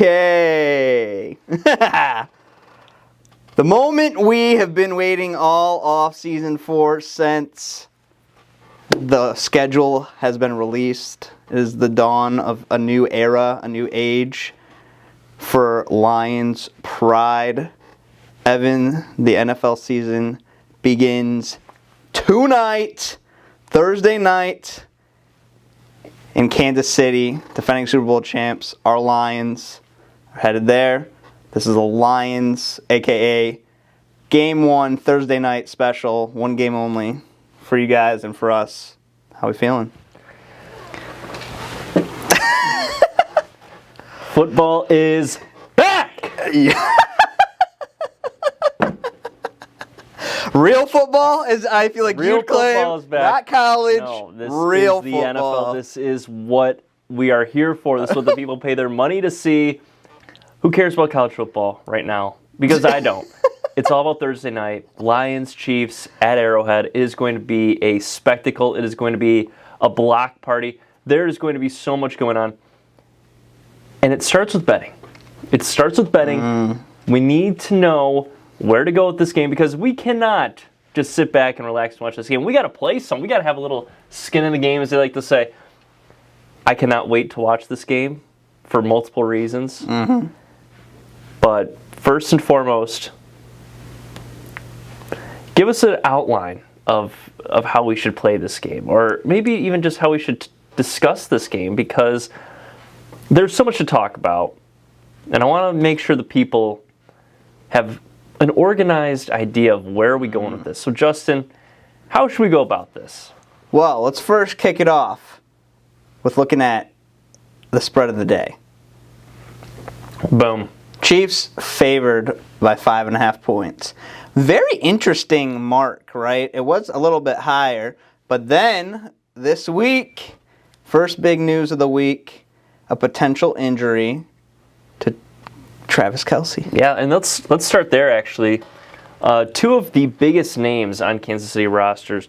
Okay. The moment we have been waiting all off-season for since the schedule has been released. It is the dawn of a new era, a new age for Lions pride. Evan, the NFL season begins tonight, Thursday night, in Kansas City. Defending Super Bowl champs, our Lions, are headed there. This is a Lions, a.k.a. Game 1, Thursday night special, one game only for you guys and for us. How we feeling? Football is back! Yeah. Real football is, I feel like Real you claim, football is back. Not college, No, this real is the football. NFL. This is what we are here for. This is what the people pay their money to see. Who cares about college football right now? Because I don't. It's all about Thursday night. Lions, Chiefs at Arrowhead. It is going to be a spectacle. It is going to be a block party. There is going to be so much going on. And it starts with betting. It starts with betting. We need to know where to go with this game because we cannot just sit back and relax and watch this game. We got to play some. We got to have a little skin in the game, as they like to say. I cannot wait to watch this game for multiple reasons. But first and foremost, give us an outline of how we should play this game, or maybe even just how we should discuss this game, because there's so much to talk about, and I want to make sure the people have an organized idea of where are we going with this. So, Justin, how should we go about this? Well, let's first kick it off with looking at the spread of the day. Boom. Chiefs favored by 5.5 points. Very interesting mark, right? It was a little bit higher, but then this week, first big news of the week, a potential injury to Travis Kelce. Yeah, and let's start there, actually. Two of the biggest names on Kansas City rosters,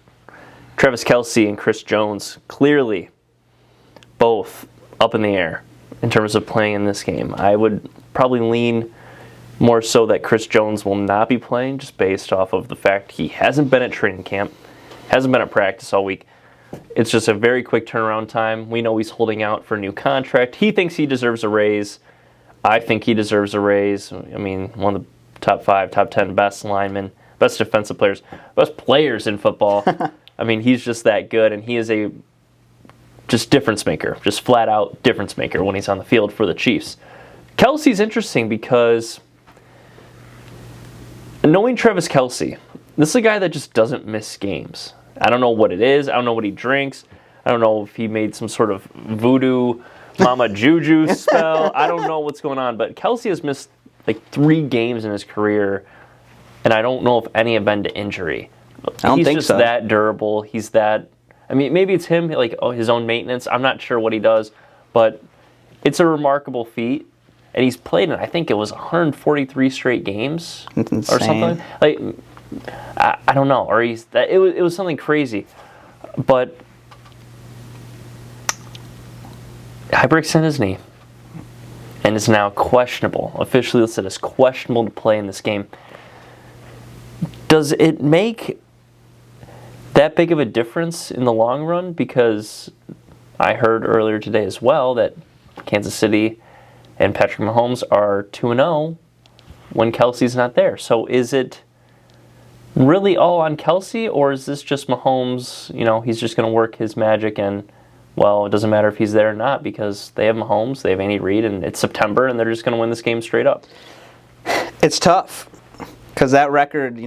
Travis Kelce and Chris Jones, clearly both up in the air in terms of playing in this game. I would probably lean more so that Chris Jones will not be playing, just based off of the fact he hasn't been at training camp, hasn't been at practice all week. It's just a very quick turnaround time. We know he's holding out for a new contract. He thinks he deserves a raise. I think he deserves a raise. I mean, one of the top 5, top 10 best linemen, best defensive players, best players in football. I mean, he's just that good, and he is a just difference maker, just flat out difference maker when he's on the field for the Chiefs. Kelce's interesting because knowing Travis Kelce, this is a guy that just doesn't miss games. I don't know what it is. I don't know what he drinks. I don't know if he made some sort of voodoo Mama Juju spell. I don't know what's going on, but Kelce has missed like 3 games in his career, and I don't know if any have been to injury. He's just that durable. He's that. I mean, maybe it's him, like his own maintenance. I'm not sure what he does, but it's a remarkable feat. And he's played in, I think it was 143 straight games or something. Like, I don't know, or it was something crazy. But high breaks in his knee, and is now questionable, officially listed as questionable to play in this game. Does it make that big of a difference in the long run? Because I heard earlier today as well that Kansas City and Patrick Mahomes are 2-0 when Kelce's not there. So is it really all on Kelce, or is this just Mahomes, he's just going to work his magic and, well, it doesn't matter if he's there or not because they have Mahomes, they have Andy Reid, and it's September, and they're just going to win this game straight up? It's tough because that record,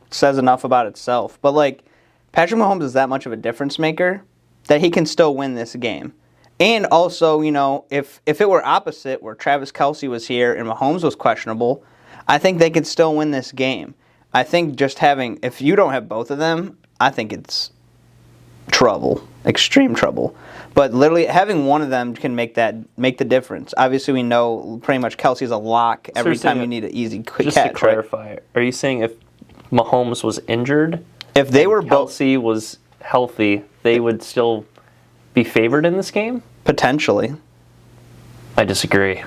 says enough about itself. But, Patrick Mahomes is that much of a difference maker that he can still win this game. And also, if it were opposite, where Travis Kelce was here and Mahomes was questionable, I think they could still win this game. I think just if you don't have both of them, I think it's trouble, extreme trouble. But literally having one of them can make the difference. Obviously, we know pretty much Kelce's a lock every time you need an easy, quick catch. Just to clarify, are you saying if Mahomes was injured, if they were both, Kelce was healthy, they would still be favored in this game? Potentially. I disagree.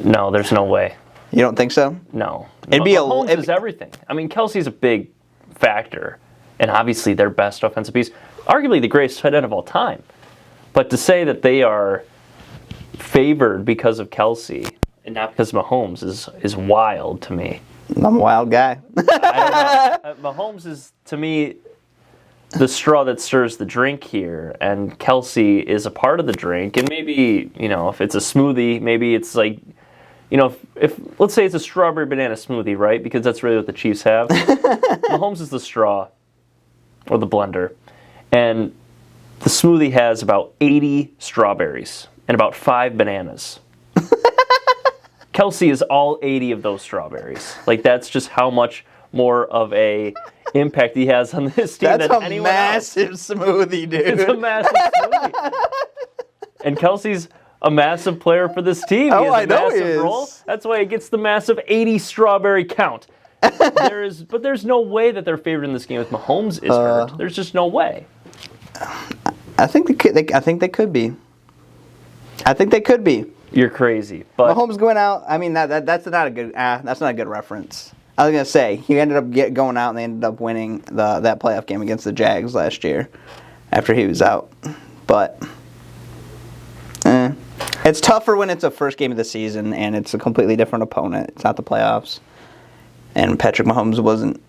No, there's no way. You don't think so? No. It'd be Mahomes is everything. I mean, Kelsey's a big factor, and obviously their best offensive piece, arguably the greatest tight end of all time. But to say that they are favored because of Kelsey and not because of Mahomes is wild to me. I'm a wild guy. I don't know. Mahomes is, to me, the straw that stirs the drink here, and Kelsey is a part of the drink. And maybe, if it's a smoothie, maybe it's like, if let's say it's a strawberry banana smoothie, right? Because that's really what the Chiefs have. Mahomes is the straw or the blender, and the smoothie has about 80 strawberries and about 5 bananas. Kelsey is all 80 of those strawberries. Like, that's just how much more of a impact he has on this team That's than a anyone else. massive smoothie, dude. It's a massive smoothie. And Kelsey's a massive player for this team. He has a I know he massive is. role. That's why he gets the massive 80 strawberry count. But there's no way that they're favored in this game if Mahomes is hurt. There's just no way. I think they could. I think they could be. I think they could be. You're crazy. But Mahomes going out. I mean, that's not a good. That's not a good reference. I was gonna say he ended up going out and they ended up winning that playoff game against the Jags last year, after he was out. But it's tougher when it's a first game of the season and it's a completely different opponent. It's not the playoffs, and Patrick Mahomes wasn't.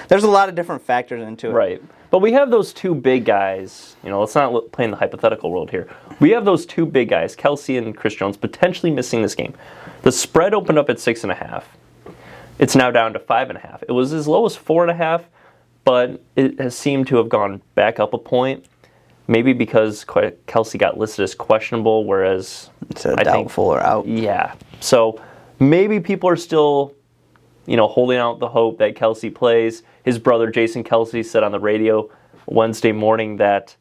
There's a lot of different factors into it. Right. But we have those two big guys. Let's not play in the hypothetical world here. We have those two big guys, Kelsey and Chris Jones, potentially missing this game. The spread opened up at 6.5. It's now down to 5.5. It was as low as 4.5, but it has seemed to have gone back up a point. Maybe because Kelsey got listed as questionable, whereas It's a doubtful or out. Yeah. So maybe people are still, holding out the hope that Kelsey plays. His brother, Jason Kelsey, said on the radio Wednesday morning that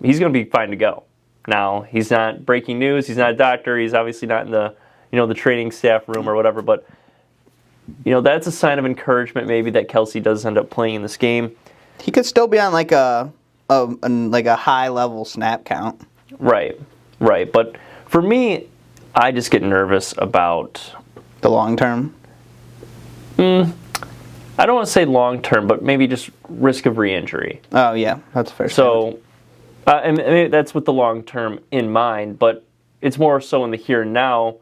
he's going to be fine to go. Now, he's not breaking news. He's not a doctor. He's obviously not in the, the training staff room or whatever. But, that's a sign of encouragement maybe that Kelsey does end up playing in this game. He could still be on like a high level snap count. Right. But for me, I just get nervous about The long term. I don't want to say long term, but maybe just risk of re-injury. Oh yeah, that's fair. So, and maybe that's with the long term in mind, but it's more so in the here and now.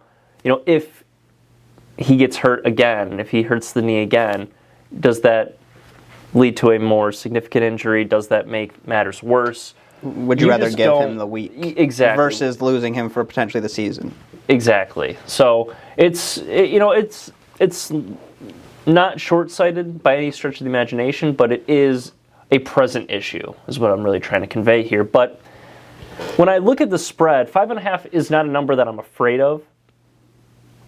If he gets hurt again, if he hurts the knee again, does that lead to a more significant injury? Does that make matters worse? Would you rather give him the week exactly versus losing him for potentially the season? Exactly. So it's not short-sighted by any stretch of the imagination, but it is a present issue, is what I'm really trying to convey here. But when I look at the spread, 5.5 is not a number that I'm afraid of.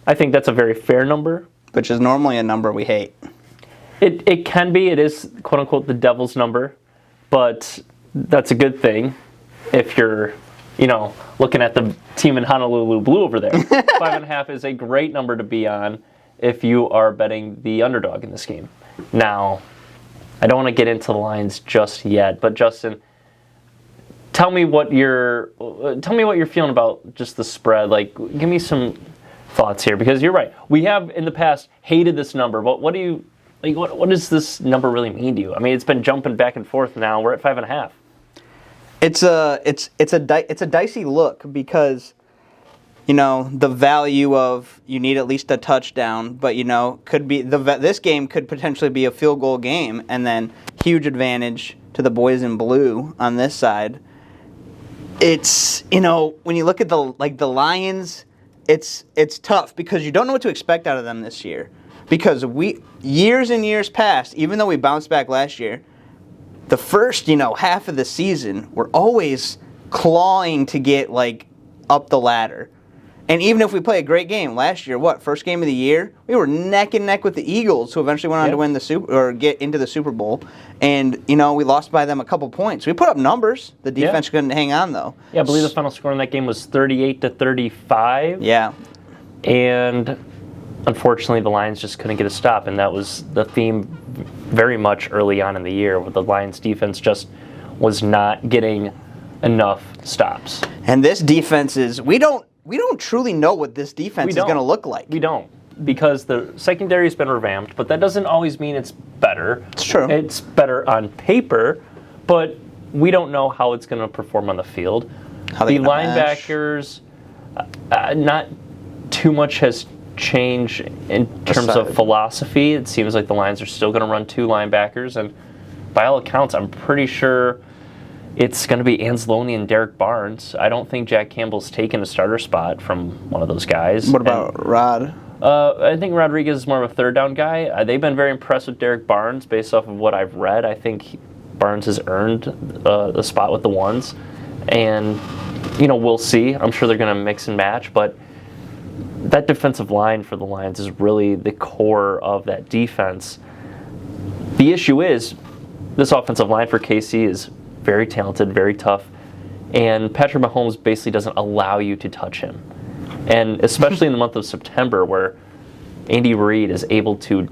I think that's a very fair number. Which is normally a number we hate. It can be. It is, quote-unquote, the devil's number. But that's a good thing if you're, looking at the team in Honolulu Blue over there. 5.5 is a great number to be on if you are betting the underdog in this game. Now, I don't want to get into the lines just yet, but Justin, tell me what you're feeling about just the spread. Like, give me some thoughts here, because you're right. We have in the past hated this number, but what does this number really mean to you? I mean, it's been jumping back and forth now. We're at 5.5. It's a dicey look because the value of you need at least a touchdown, but could be this game could potentially be a field goal game, and then huge advantage to the boys in blue on this side. It's when you look at the Lions, it's tough because you don't know what to expect out of them this year, because years and years past, even though we bounced back last year, the first half of the season we're always clawing to get up the ladder. And even if we play a great game last year, first game of the year, we were neck and neck with the Eagles, who eventually went on to win the get into the Super Bowl. And we lost by them a couple points. We put up numbers. The defense couldn't hang on though. Yeah, I believe the final score in that game was 38-35. Yeah. And unfortunately, the Lions just couldn't get a stop, and that was the theme very much early on in the year, where the Lions defense just was not getting enough stops. And this defense is we don't truly know what this defense is going to look like. We don't, because the secondary has been revamped, but that doesn't always mean it's better. It's true. It's better on paper, but we don't know how it's going to perform on the field. How the they mesh. linebackers, not too much has changed in terms of philosophy. It seems like the Lions are still going to run 2 linebackers, and by all accounts, I'm pretty sure it's going to be Anzalone and Derek Barnes. I don't think Jack Campbell's taken a starter spot from one of those guys. What about Rod? I think Rodriguez is more of a third down guy. They've been very impressed with Derek Barnes based off of what I've read. I think Barnes has earned the spot with the ones. And, we'll see. I'm sure they're going to mix and match. But that defensive line for the Lions is really the core of that defense. The issue is this offensive line for KC is very talented, very tough. And Patrick Mahomes basically doesn't allow you to touch him. And especially in the month of September, where Andy Reid is able to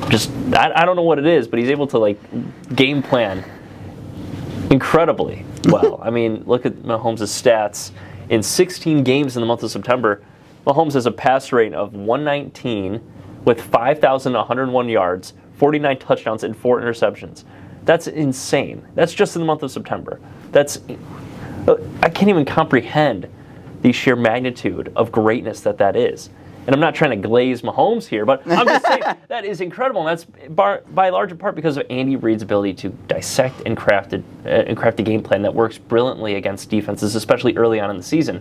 just, I don't know what it is, but he's able to game plan incredibly well. I mean, look at Mahomes' stats. In 16 games in the month of September, Mahomes has a pass rate of 119 with 5,101 yards, 49 touchdowns, and 4 interceptions. That's insane. That's just in the month of September. I can't even comprehend the sheer magnitude of greatness that is. And I'm not trying to glaze Mahomes here, but I'm just saying that is incredible. And that's by large part because of Andy Reid's ability to dissect and craft a game plan that works brilliantly against defenses, especially early on in the season,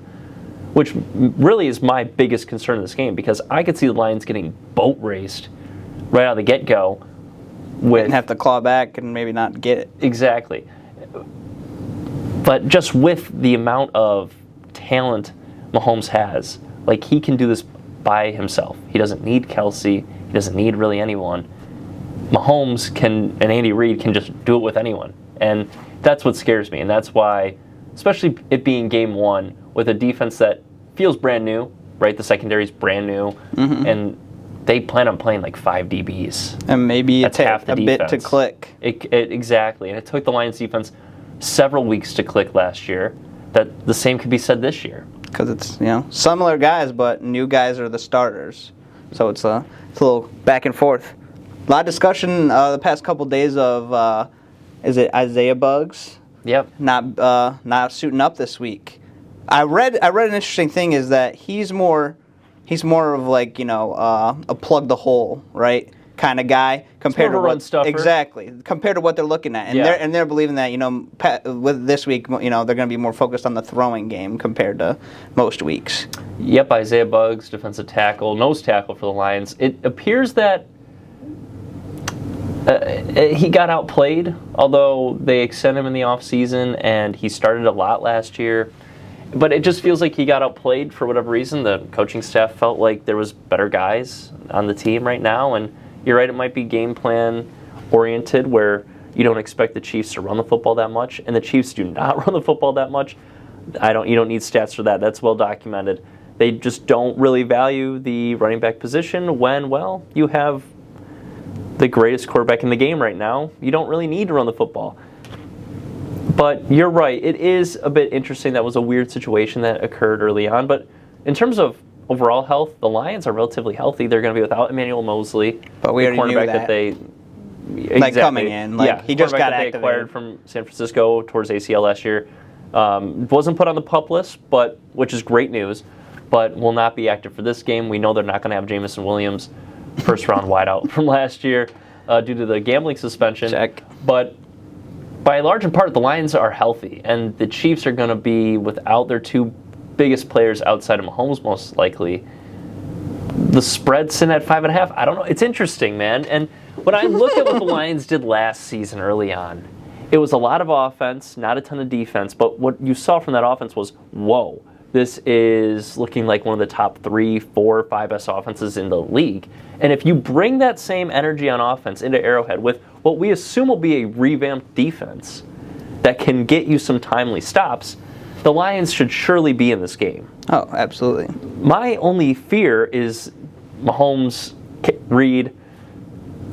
which really is my biggest concern in this game, because I could see the Lions getting boat raced right out of the get-go. And have to claw back and maybe not get it. Exactly. But just with the amount of talent Mahomes has, he can do this by himself. He doesn't need Kelsey. He doesn't need really anyone. Mahomes and Andy Reid can just do it with anyone. And that's what scares me. And that's why, especially it being game 1, with a defense that feels brand new, right? The secondary's brand new. Mm-hmm. And they plan on playing 5 DBs. And maybe it takes a bit to click. Exactly. And it took the Lions defense several weeks to click last year. That the same could be said this year. Because it's, similar guys, but new guys are the starters. So it's a little back and forth. A lot of discussion the past couple days of, is it Isaiah Bugs? Yep. Not suiting up this week. I read an interesting thing is that he's more of a plug the hole, right, kind of guy compared to run stuffer. Exactly, compared to what they're looking at, and they're believing that with this week they're going to be more focused on the throwing game compared to most weeks. Yep, Isaiah Bugs, defensive tackle, nose tackle for the Lions. It appears that he got outplayed, although they extended him in the offseason, and he started a lot last year. But it just feels like he got outplayed for whatever reason. The coaching staff felt like there was better guys on the team right now, and you're right, it might be game plan oriented where you don't expect the Chiefs to run the football that much, and the Chiefs do not run the football that much. You don't need stats for that. That's well documented. They just don't really value the running back position when, you have the greatest quarterback in the game right now. You don't really need to run the football. But you're right. It is a bit interesting. That was a weird situation that occurred early on. But in terms of overall health, the Lions are relatively healthy. They're going to be without Emmanuel Mosley, but we already knew that. Coming in, he just got activated. They acquired from San Francisco towards ACL last year. Wasn't put on the PUP list, which is great news, but will not be active for this game. We know they're not going to have Jameson Williams, first-round wideout from last year, due to the gambling suspension. Check. But by large and part, the Lions are healthy, and the Chiefs are going to be without their 2 biggest players outside of Mahomes, most likely. The spread's in at 5.5. I don't know. It's interesting, man. And when I look at what the Lions did last season early on, it was a lot of offense, not a ton of defense. But what you saw from that offense was, whoa, this is looking like one of the top 3, 4, 5 best offenses in the league. And if you bring that same energy on offense into Arrowhead with what we assume will be a revamped defense that can get you some timely stops, the Lions should surely be in this game. Oh, absolutely. My only fear is Mahomes, Reid,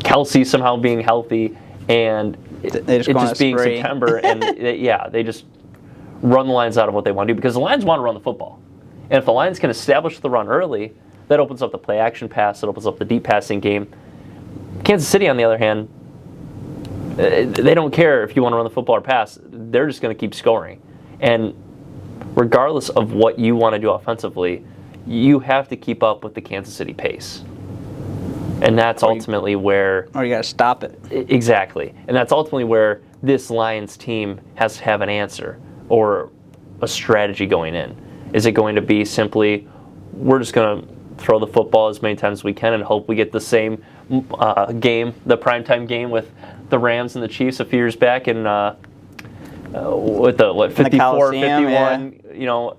Kelsey somehow being healthy, and it just being September, and they just run the Lions out of what they want to do, because the Lions want to run the football. And if the Lions can establish the run early, that opens up the play action pass, it opens up the deep passing game. Kansas City, on the other hand, they don't care if you want to run the football or pass. They're just going to keep scoring. And regardless of what you want to do offensively, you have to keep up with the Kansas City pace. And that's ultimately where... Or you got to stop it. Exactly. And that's ultimately where this Lions team has to have an answer or a strategy going in. Is it going to be simply, we're just going to throw the football as many times as we can and hope we get the same game, the primetime game with the Rams and the Chiefs a few years back in with the 54, 51,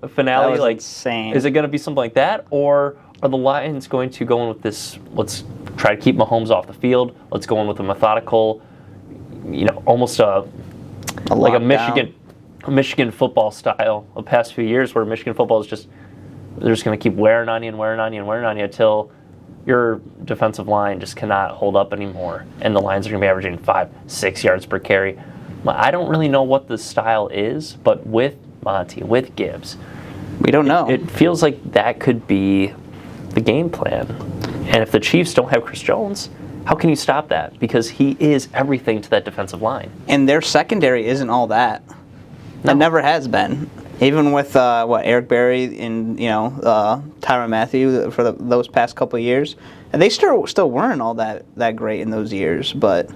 finale? That was insane. Is it going to be something like that, or are the Lions going to go in with this? Let's try to keep Mahomes off the field. Let's go in with a methodical, almost like a Michigan football style of the past few years, where Michigan football is just, they're just going to keep wearing on you until your defensive line just cannot hold up anymore, and the Lions are going to be averaging 5-6 yards per carry. I don't really know what the style is, but with Monty, with Gibbs, we don't know. It feels like that could be the game plan. And if the Chiefs don't have Chris Jones, how can you stop that? Because he is everything to that defensive line. And their secondary isn't all that. No. It never has been. Even with Eric Berry and Tyrann Mathieu for those past couple of years, and they still weren't all that great in those years, but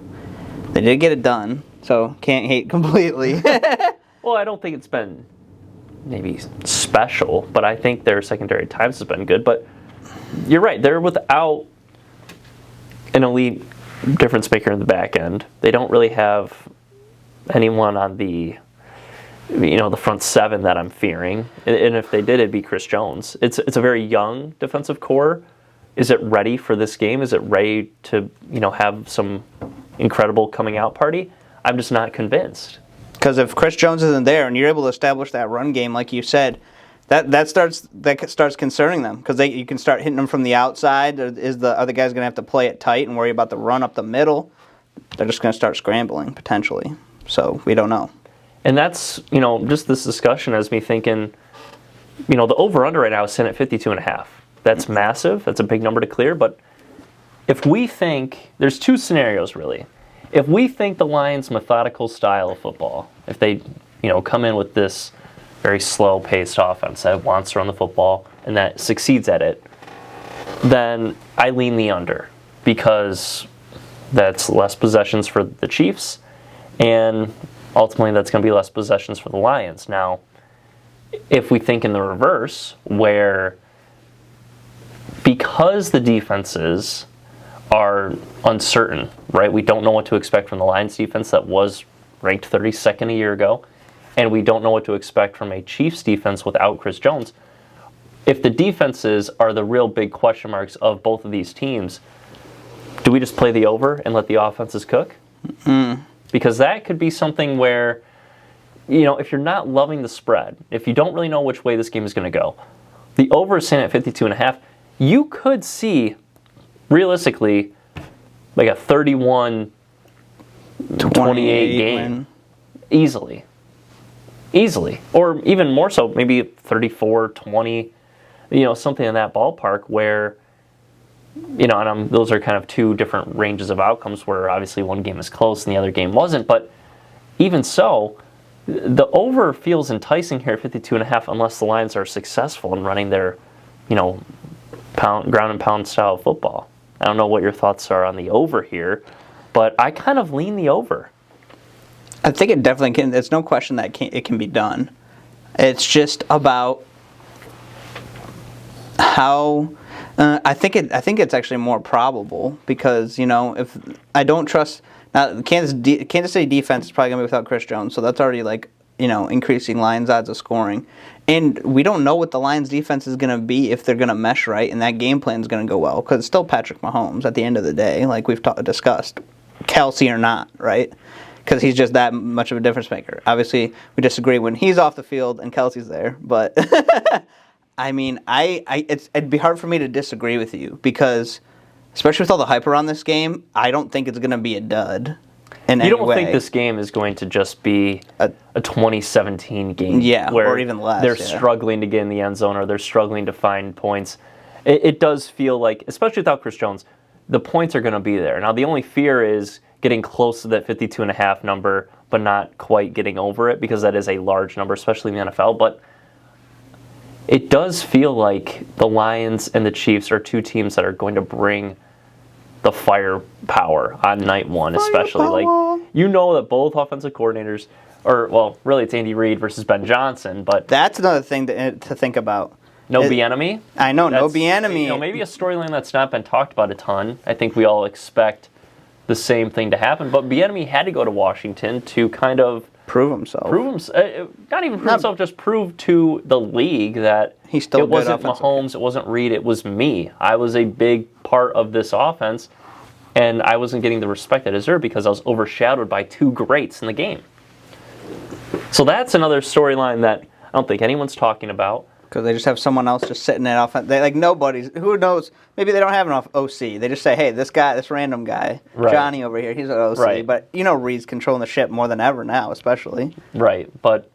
they did get it done. So can't hate completely. Well, I don't think it's been maybe special, but I think their secondary at times has been good. But you're right; they're without an elite difference maker in the back end. They don't really have anyone on the the front seven that I'm fearing. And if they did, it'd be Chris Jones. It's a very young defensive core. Is it ready for this game? Is it ready to have some incredible coming out party? I'm just not convinced. Because if Chris Jones isn't there and you're able to establish that run game, like you said, that starts concerning them, because you can start hitting them from the outside. Are the other guys going to have to play it tight and worry about the run up the middle? They're just going to start scrambling potentially. So we don't know. And that's just this discussion has me thinking. The over/under right now is sitting at 52.5. That's massive. That's a big number to clear. But if we think there's two scenarios really. If we think the Lions' methodical style of football, if they, come in with this very slow-paced offense that wants to run the football and that succeeds at it, then I lean the under, because that's less possessions for the Chiefs, and ultimately that's going to be less possessions for the Lions. Now, if we think in the reverse, where because the defenses are uncertain, right? We don't know what to expect from the Lions defense that was ranked 32nd a year ago, and we don't know what to expect from a Chiefs defense without Chris Jones. If the defenses are the real big question marks of both of these teams, do we just play the over and let the offenses cook? Because that could be something where, if you're not loving the spread, if you don't really know which way this game is going to go, the over is sitting at 52.5. You could see, realistically, like a 31-28 game. Easily. Or even more so, maybe 34-20, something in that ballpark where, and those are kind of two different ranges of outcomes where obviously one game is close and the other game wasn't. But even so, the over feels enticing here at 52.5 unless the Lions are successful in running their, ground and pound style of football. I don't know what your thoughts are on the over here, but I kind of lean the over. I think it definitely can. There's no question that it can be done. It's just about how. I think it's actually more probable, because if I don't trust now, Kansas City defense is probably gonna be without Chris Jones, so that's already increasing Lions odds of scoring. And we don't know what the Lions defense is going to be if they're going to mesh right and that game plan is going to go well, because it's still Patrick Mahomes at the end of the day, like we've discussed, Kelsey or not, right? Because he's just that much of a difference maker. Obviously, we disagree when he's off the field and Kelsey's there, but I mean, it'd be hard for me to disagree with you, because especially with all the hype around this game, I don't think it's going to be a dud. in You any don't way. think this game is going to just be a 2017 game? Yeah, where or even less, They're yeah. struggling to get in the end zone, or they're struggling to find points. It does feel like, especially without Chris Jones, the points are going to be there. Now, the only fear is getting close to that 52.5 number, but not quite getting over it, because that is a large number, especially in the NFL. But it does feel like the Lions and the Chiefs are two teams that are going to bring the firepower on night one, especially. Firepower. Like, you know that both offensive coordinators, or, well, really it's Andy Reid versus Ben Johnson, but That's another thing to think about. no It- Bieniemy. I know, no That's, Bieniemy. You know, maybe a storyline that's not been talked about a ton. I think we all expect the same thing to happen, but Bieniemy had to go to Washington to kind of Prove himself. prove himself, not even prove himself, just prove to the league that He's still it good wasn't offensive. Mahomes, it wasn't Reid, it was me. I was a big part of this offense, and I wasn't getting the respect I deserved because I was overshadowed by two greats in the game. So that's another storyline that I don't think anyone's talking about. Because they just have someone else just sitting at offense. They like nobody's. Who knows? Maybe they don't have enough OC. They just say, "Hey, this guy, this random guy, Right. Johnny over here, he's an OC." Right. But you know, Reed's controlling the ship more than ever now, especially. Right, but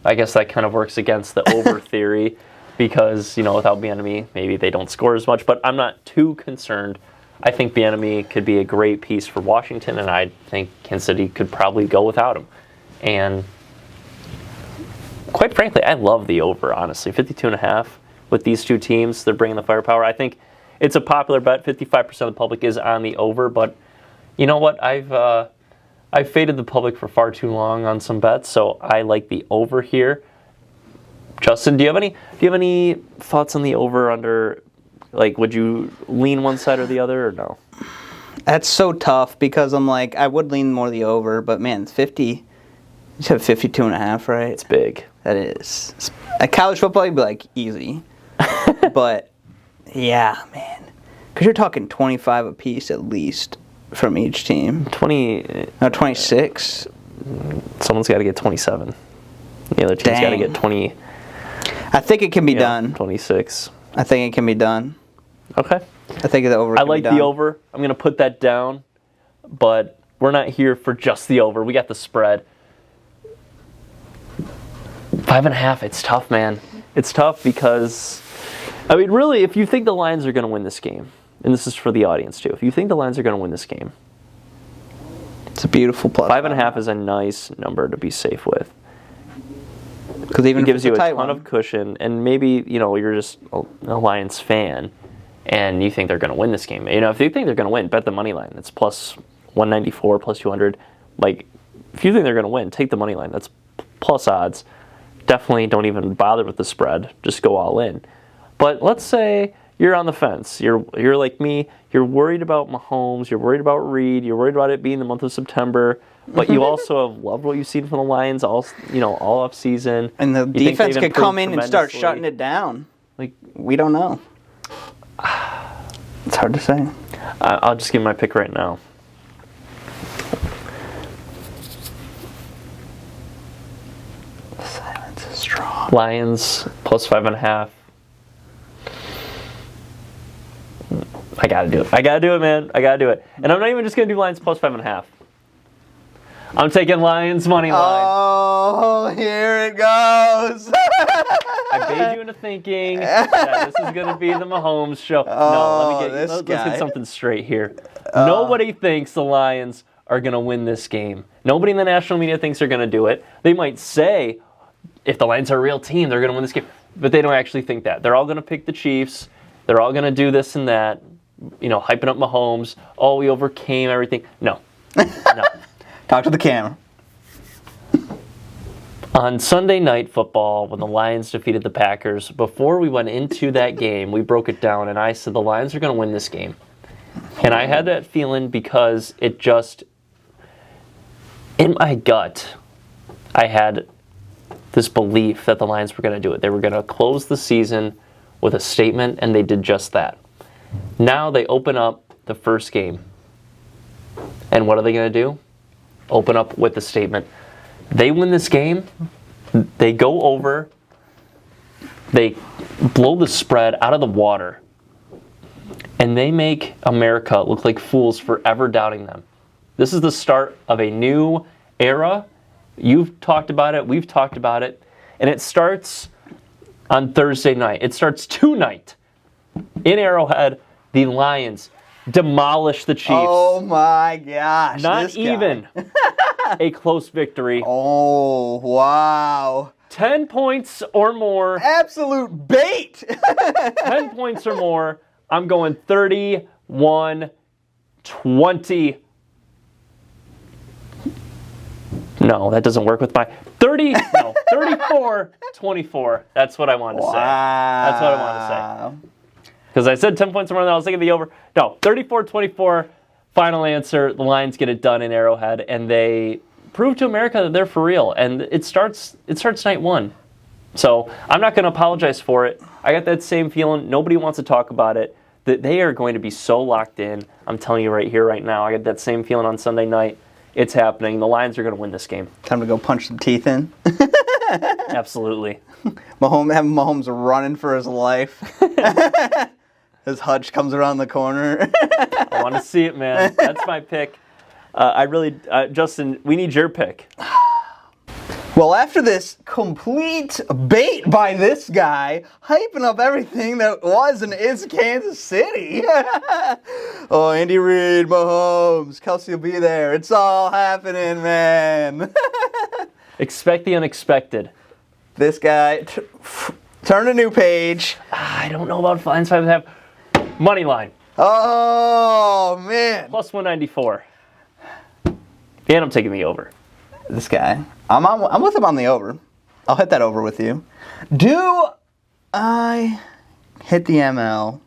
I guess that kind of works against the over theory because, you know, without Bieniemy, maybe they don't score as much, but I'm not too concerned. I think Bieniemy could be a great piece for Washington, and I think Kansas City could probably go without him. And quite frankly, I love the over, honestly. 52.5 with these two teams. They're bringing the firepower. I think it's a popular bet. 55% of the public is on the over, but you know what? I've faded the public for far too long on some bets, so I like the over here. Justin, do you have any thoughts on the over under? Like, would you lean one side or the other, or no? That's so tough because I'm like, I would lean more the over, but man, it's 50. You said 52.5, right? It's big. That is. At college football, you'd be like, easy. But, yeah, man. Because you're talking 25 apiece at least from each team. 20. No, 26. Someone's got to get 27. The other team's got to Dang. get 20. I think it can be Yeah, done. 26. I think it can be done. Okay. I think the over I can like be done. the over. I'm going to put that down, but we're not here for just the over. We got the spread. 5.5. It's tough, man. It's tough because, I mean, really, if you think the Lions are going to win this game, and this is for the audience too, if you think the Lions are going to win this game, It's a beautiful plus. 5.5 is a nice number to be safe with. Because even It if gives it's a you a tight ton one, of cushion, and maybe, you know, you're just a Lions fan, and you think they're going to win this game. You know, if you think they're going to win, bet the money line. It's plus 194, plus 200. Like, if you think they're going to win, take the money line. That's plus odds. Definitely don't even bother with the spread. Just go all in. But let's say you're on the fence. You're like me. You're worried about Mahomes. You're worried about Reid. You're worried about it being the month of September. But you also have loved what you've seen from the Lions all off season. and the You think defense they've could come improved in and start tremendously. shutting it down. Like, We don't know. It's hard to say. I'll just give my pick right now. Silence is strong. Lions plus 5.5. I gotta do it. I gotta do it, man. I gotta do it. And I'm not even just gonna do Lions plus 5.5. I'm taking Lions money line. Oh, here it goes. I baited you into thinking that this is gonna be the Mahomes show. No, let's guy. get something straight here. Nobody thinks the Lions are gonna win this game. Nobody in the national media thinks they're gonna do it. They might say, if the Lions are a real team, they're gonna win this game. But they don't actually think that. They're all gonna pick the Chiefs. They're all gonna do this and that. You know, hyping up Mahomes. Oh, we overcame everything. No. No. Talk to the camera. On Sunday Night Football, when the Lions defeated the Packers, before we went into that game, we broke it down, and I said the Lions are going to win this game. And I had that feeling because it just, in my gut, I had this belief that the Lions were going to do it. They were going to close the season with a statement, and they did just that. Now they open up the first game. And what are they going to do? Open up with a statement. They win this game, they go over, they blow the spread out of the water, and they make America look like fools for ever doubting them. This is the start of a new era. You've talked about it. We've talked about it. And it starts on Thursday night. It starts tonight in Arrowhead. The Lions demolish the Chiefs. Oh my gosh. Not this guy. even a close victory. Oh, wow. 10 points or more. Absolute bait. 10 points or more. I'm going 31-20. No, that doesn't work with my 34-24. That's what I wanted to say. That's what I wanted to say. Because I said 10 points or more, and I was thinking the over. No, 34-24. Final answer. The Lions get it done in Arrowhead, and they prove to America that they're for real. And it starts night one. So I'm not going to apologize for it. I got that same feeling. Nobody wants to talk about it. That they are going to be so locked in. I'm telling you right here, right now. I got that same feeling on Sunday night. It's happening. The Lions are going to win this game. Time to go punch some teeth in. Absolutely. Mahomes running for his life. As Hutch comes around the corner. I want to see it, man. That's my pick. Justin, we need your pick. Well, after this complete bait by this guy, hyping up everything that was and is Kansas City. Oh, Andy Reid, Mahomes, Kelsey will be there. It's all happening, man. Expect the unexpected. This guy, turn a new page. I don't know about Lions 5.5. Money line. Oh, man. Plus 194. And I'm taking the over. This guy. I'm with him on the over. I'll hit that over with you. Do I hit the ML?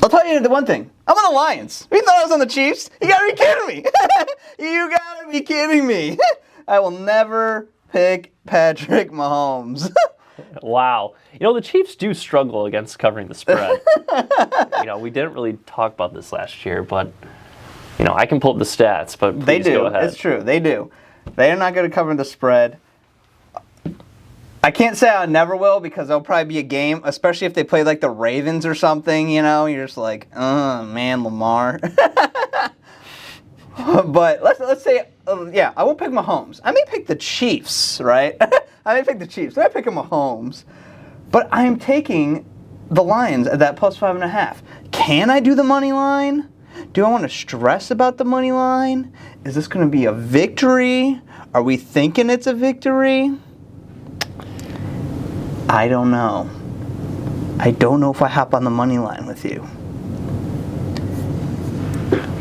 I'll tell you the one thing. I'm on the Lions. You thought I was on the Chiefs? You gotta be kidding me. You gotta be kidding me. I will never pick Patrick Mahomes. Wow. The Chiefs do struggle against covering the spread. We didn't really talk about this last year, but, I can pull up the stats, but please They do. go ahead. It's true. They do. They are not going to cover the spread. I can't say I never will because there'll probably be a game, especially if they play like the Ravens or something, You're just like, man, Lamar. But let's say, I won't pick Mahomes. I may pick the Chiefs, right? I may pick the Chiefs. I may pick Mahomes. But I'm taking the Lions at that plus 5.5. Can I do the money line? Do I want to stress about the money line? Is this going to be a victory? Are we thinking it's a victory? I don't know. I don't know if I hop on the money line with you.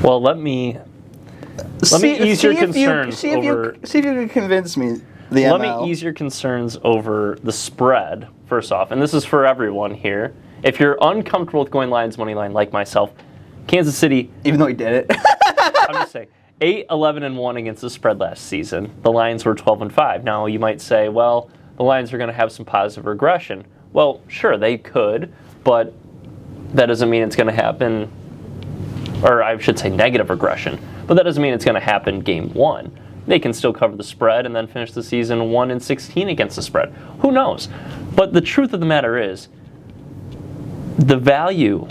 Well, let me ease your concerns over. See if you can convince me. Let me ease your concerns over the spread, first off. And this is for everyone here. If you're uncomfortable with going Lions money line like myself, Kansas City. Even though he did it. I'm just saying. 8-11-1 against the spread last season. The Lions were 12-5. Now you might say, well, the Lions are going to have some positive regression. Well, sure, they could, but that doesn't mean it's going to happen, or I should say negative regression, but that doesn't mean it's going to happen game one. They can still cover the spread and then finish the season 1-16 against the spread. Who knows? But the truth of the matter is, the value,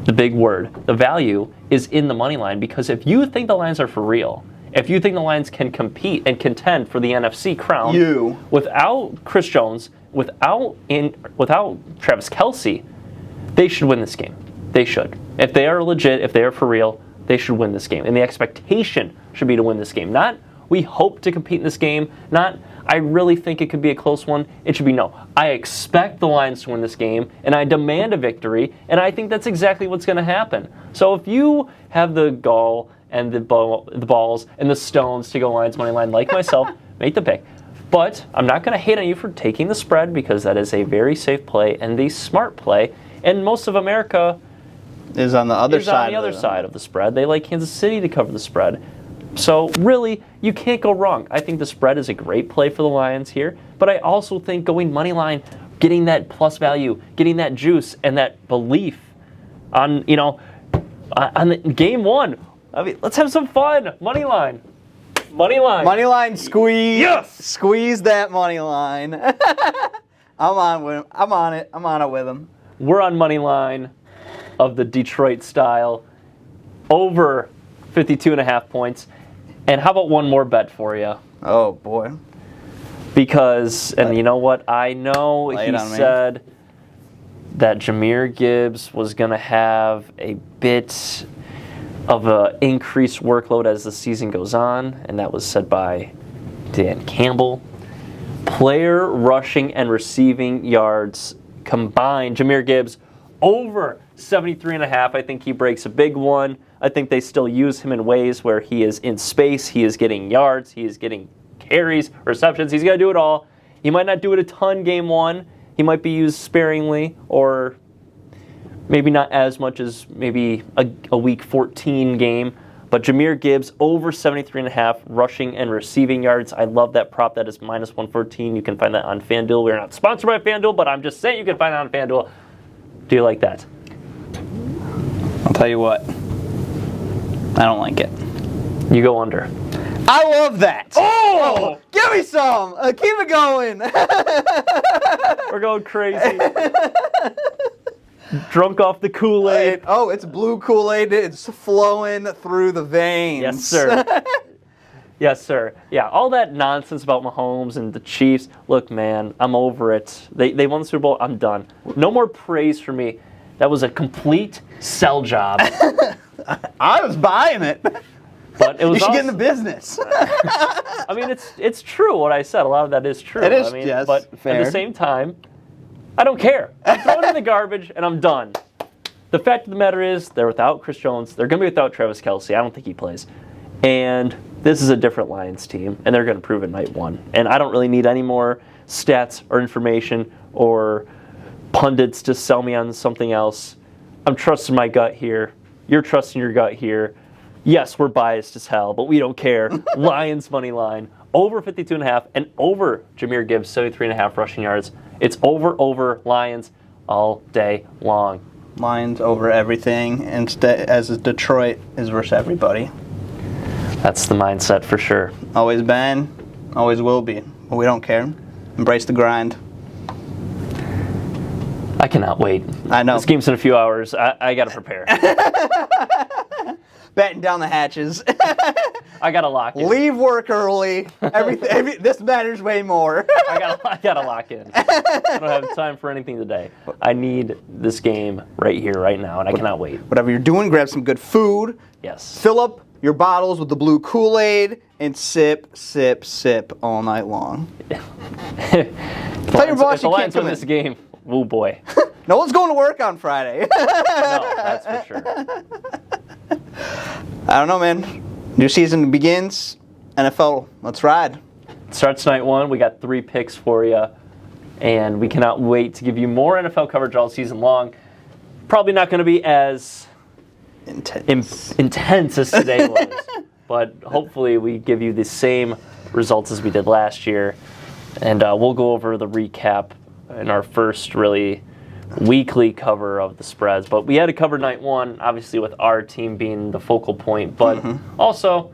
the big word, the value is in the money line, because if you think the Lions are for real, if you think the Lions can compete and contend for the NFC crown without Chris Jones, without Travis Kelce, they should win this game. They should. If they are legit, if they are for real, they should win this game. And the expectation should be to win this game. Not, we hope to compete in this game. Not, I really think it could be a close one. It should be, no, I expect the Lions to win this game, and I demand a victory, and I think that's exactly what's going to happen. So if you have the gall and the balls and the stones to go Lions money line like myself, make the pick. But I'm not going to hate on you for taking the spread, because that is a very safe play and the smart play. And most of America is on the other side of the spread. They like Kansas City to cover the spread. So really, you can't go wrong. I think the spread is a great play for the Lions here, but I also think going money line, getting that plus value, getting that juice and that belief on on the game one. I mean, let's have some fun. Money line. Money line. Money line squeeze. Yes! Squeeze that money line. I'm on with him. I'm on it. I'm on it with him. We're on money line of the Detroit style over 52.5 points. And how about one more bet for you? Oh, boy. Because, and you know what? I know Lay he it on me. said that Jahmyr Gibbs was going to have a bit of an increased workload as the season goes on, and that was said by Dan Campbell. Player rushing and receiving yards combined, Jahmyr Gibbs over 73.5. I think he breaks a big one. I think they still use him in ways where he is in space, he is getting yards, he is getting carries, receptions. He's got to do it all. He might not do it a ton game one. He might be used sparingly, or maybe not as much as maybe a week 14 game. But Jahmyr Gibbs over 73.5 rushing and receiving yards. I love that prop. That is minus 114. You can find that on FanDuel. We're not sponsored by FanDuel, but I'm just saying you can find it on FanDuel. Do you like that? I'll tell you what. I don't like it. You go under. I love that. Oh! Give me some. Keep it going. We're going crazy. Drunk off the Kool-Aid. It's blue Kool-Aid. It's flowing through the veins. Yes, sir. Yes, sir. Yeah, all that nonsense about Mahomes and the Chiefs. Look, man, I'm over it. They won the Super Bowl. I'm done. No more praise for me. That was a complete sell job. I was buying it. But it was You should also, get in the business. I mean, it's true what I said. A lot of that is true. It is, I mean, yes, but fair. at the same time, I don't care. I'm throwing it in the garbage, and I'm done. The fact of the matter is, they're without Chris Jones. They're going to be without Travis Kelce. I don't think he plays. And this is a different Lions team, and they're going to prove it night one. And I don't really need any more stats or information or pundits to sell me on something else. I'm trusting my gut here. You're trusting your gut here. Yes, we're biased as hell, but we don't care. Lions money line, over 52.5, and over Jahmyr Gibbs, 73.5 rushing yards. It's over Lions all day long. Lions over everything, instead as Detroit is versus everybody. That's the mindset for sure. Always been, always will be. But we don't care. Embrace the grind. I cannot wait. I know. This game's in a few hours. I got to prepare. Batten down the hatches. I got to lock in. Leave work early. This matters way more. I gotta lock in. I don't have time for anything today. I need this game right here, right now, and I cannot wait. Whatever you're doing, grab some good food. Yes. Fill up your bottles with the blue Kool-Aid and sip, sip, sip all night long. Tell your boss If the you can't Lions win come in. this game, woo boy. No one's going to work on Friday. No, that's for sure. I don't know, man. New season begins. NFL, let's ride. Starts night one. We got 3 picks for you, and we cannot wait to give you more NFL coverage all season long. Probably not going to be as intense as today was, but hopefully we give you the same results as we did last year, and we'll go over the recap in our first really weekly cover of the spreads. But we had to cover night one, obviously with our team being the focal point, but also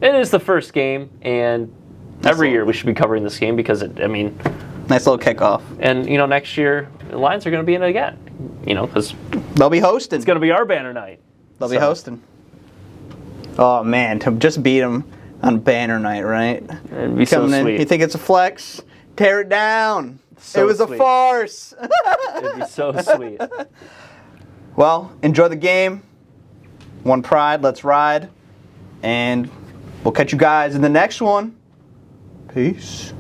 it is the first game, and every year we should be covering this game because Nice little kickoff. and next year the Lions are going to be in it again, because They'll be hosting. it's going to be our banner night. They'll be hosting. Oh, man, to just beat them on banner night, right? It'd be so Coming in, sweet. you think it's a flex? Tear it down. So it was sweet. a farce. It'd be so sweet. Well, enjoy the game. One pride, let's ride. And we'll catch you guys in the next one. Peace.